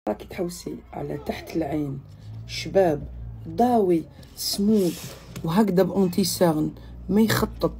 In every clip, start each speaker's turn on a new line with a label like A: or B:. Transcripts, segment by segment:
A: راكي تحوسي على تحت العين شباب ضاوي سموث وهكذا بأونتي سارن ما يخطط.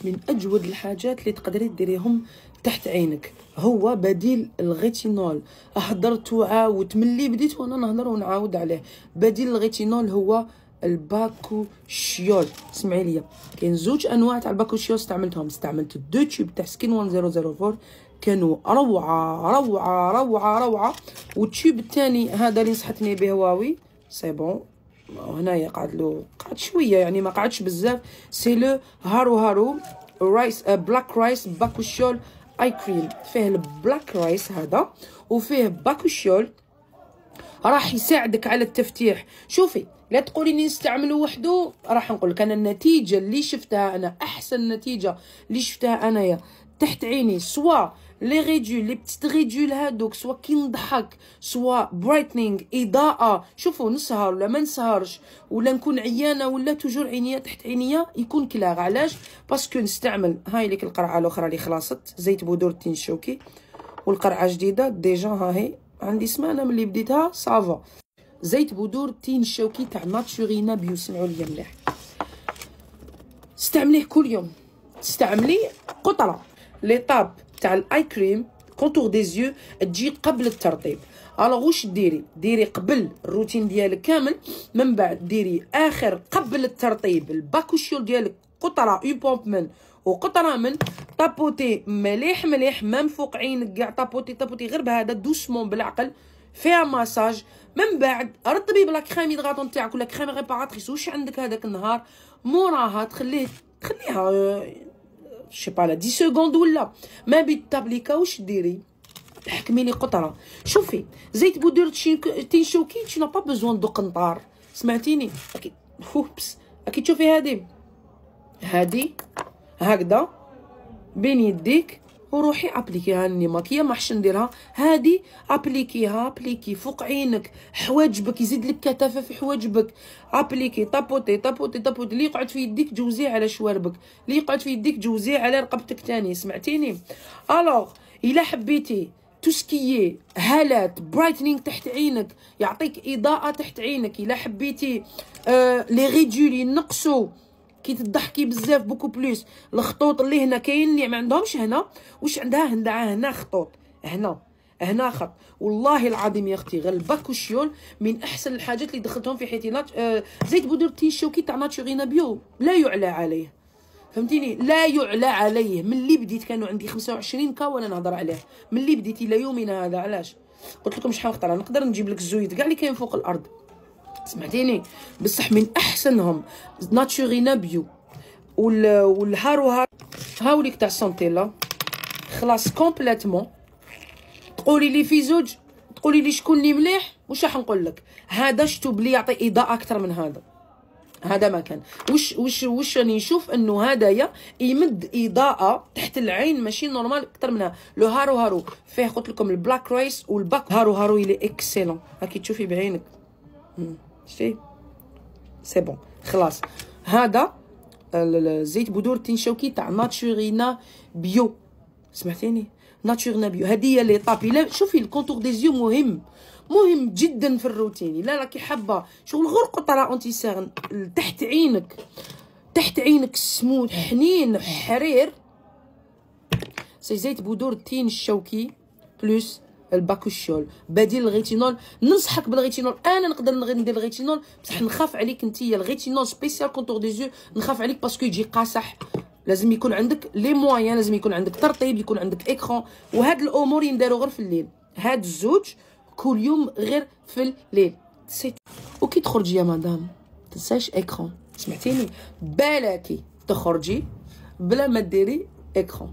A: من اجود الحاجات اللي تقدري ديريهم تحت عينك هو بديل الغيتينول. هضرت وعاودت ملي بديت وانا نهضر ونعاود عليه. بديل الغيتينول هو الباكوشيول. اسمعي ليا، كاين زوج انواع تاع الباكوشيول استعملتهم. استعملت دو تيوب تاع سكين 1004 كانوا روعه روعه روعه روعه. والتيوب الثاني هذا اللي نصحتني به هواوي سي بون، هنايا قعد شويه يعني ما قعدش بزاف. سي لو هارو رايس بلاك رايس باكوشيول اي كريم. فيه البلاك رايس هذا وفيه باكوشيول راح يساعدك على التفتيح. شوفي لا تقولي لي نستعمله وحده، راح نقول لك انا النتيجه اللي شفتها انا، احسن نتيجه اللي شفتها انايا تحت عيني، سوا لي ريدول لي بتيت ريدول هادوك، سوا كي نضحك، سوا برايتنينغ اضاءه. شوفوا نسهر ولا ما نسهرش ولا نكون عيانه ولا توجور عينيا تحت عينيا يكون كلاغ. علاش؟ باسكو نستعمل هاي ليك القرعه الاخرى اللي خلاصت زيت بودور التين الشوكي، والقرعه جديده ديجا هاهي عندي سمانه ملي بديتها صافا. زيت بودور التين الشوكي تاع ناتشورينا بيو. سمعوا لي مليح، استعمليه كل يوم. تستعملي قطره لي طاب تاع الاي كريم كونتور دي زيو تجي قبل الترطيب. الوغ واش ديري قبل الروتين ديالك كامل، من بعد ديري اخر قبل الترطيب الباكوشيول ديالك قطره اون بومب من وقطره من. طابوتي مليح مليح مام فوق عينك كاع، طابوتي غير بهذا دوسمون بالعقل، فيها ماساج. من بعد رطبي بلا كريم يدغاطون تاعك ولا كريم ريباراتريس واش عندك هذاك النهار، موراها تخليها شي با لا 10 سكوند ولا ما بيت تابليكا. واش ديري؟ تحكمي لي قطره. شوفي زيت بودور تين شوكي tu n'as pas besoin دو قنطار، سمعتيني؟ اكيد اوبس اكيد. تشوفي هادي هكذا بين يديك وروحي ابليكيها. راني ماكيه ما حش نديرها. هادي ابليكي فوق عينك، حواجبك يزيد لك كثافه في حواجبك. ابليكي طابوتي اللي يقعد في يديك جوزيه على شواربك، اللي يقعد في يديك جوزيه على رقبتك تاني. سمعتيني؟ الوغ الا حبيتي توسكيي هالات برايتنينغ تحت عينك، يعطيك اضاءه تحت عينك. الا حبيتي لي ريدول ينقصوا كي تضحكي بزاف بوكو بلوس. الخطوط اللي هنا كاين اللي ما عندهمش هنا، واش عندها هنا خطوط، هنا خط. والله العظيم يا اختي غير الباكوشيول من احسن الحاجات اللي دخلتهم في حياتي. زيت بودور التين الشوكي تاع ناتشورينا بيو لا يعلى عليه، فهمتيني؟ لا يعلى عليه. من اللي بديت كانوا عندي 25 كا وانا نهضر عليه، من اللي بديت الى يومنا هذا. علاش؟ قلت لكم شحال خطره نقدر نجيب لك الزويد كاع اللي كاين فوق الارض، سمعتيني؟ بصح من احسنهم ناتشورينا بيو والهارو هاوليك تاع سونتيلا خلاص كومبليتمون. تقولي لي في زوج، تقولي لي شكون اللي مليح، واش راح نقول لك؟ هذا شتو بلي يعطي اضاءه اكثر من هذا ما كان. واش راني نشوف انه هدايا يمد اضاءه تحت العين ماشي نورمال اكثر منها. لو هارو فيه قلت لكم البلاك رايس والباك هارو يلي اكسيلون. راكي تشوفي بعينك شتي سي بون خلاص. هذا زيت بودور التين الشوكي تاع ناتشورينا بيو، سمعتيني؟ ناتشورينا بيو. هذه لي طابي. شوفي الكونتور دي زيو مهم جدا في الروتين. الا راكي حابه شغل غير قطره اونتي سيرن تحت عينك سموث حنين حرير، سي زيت بودور التين الشوكي بلوس الباكوشيول بديل الغيتينول. ننصحك بالغيتينول. انا نقدر ندير الغيتينول بصح نخاف عليك نتيا. الغيتينول سبيسيال كونتور دي زو نخاف عليك باسكو يجي قاصح. لازم يكون عندك لي مويان، لازم يكون عندك ترطيب، يكون عندك اكران، وهاد الامور ينداروا غير في الليل. هاد الزوج كل يوم غير في الليل. وكي تخرجي يا مدام تنساش اكران، سمعتيني؟ بالكي تخرجي بلا ما ديري اكران.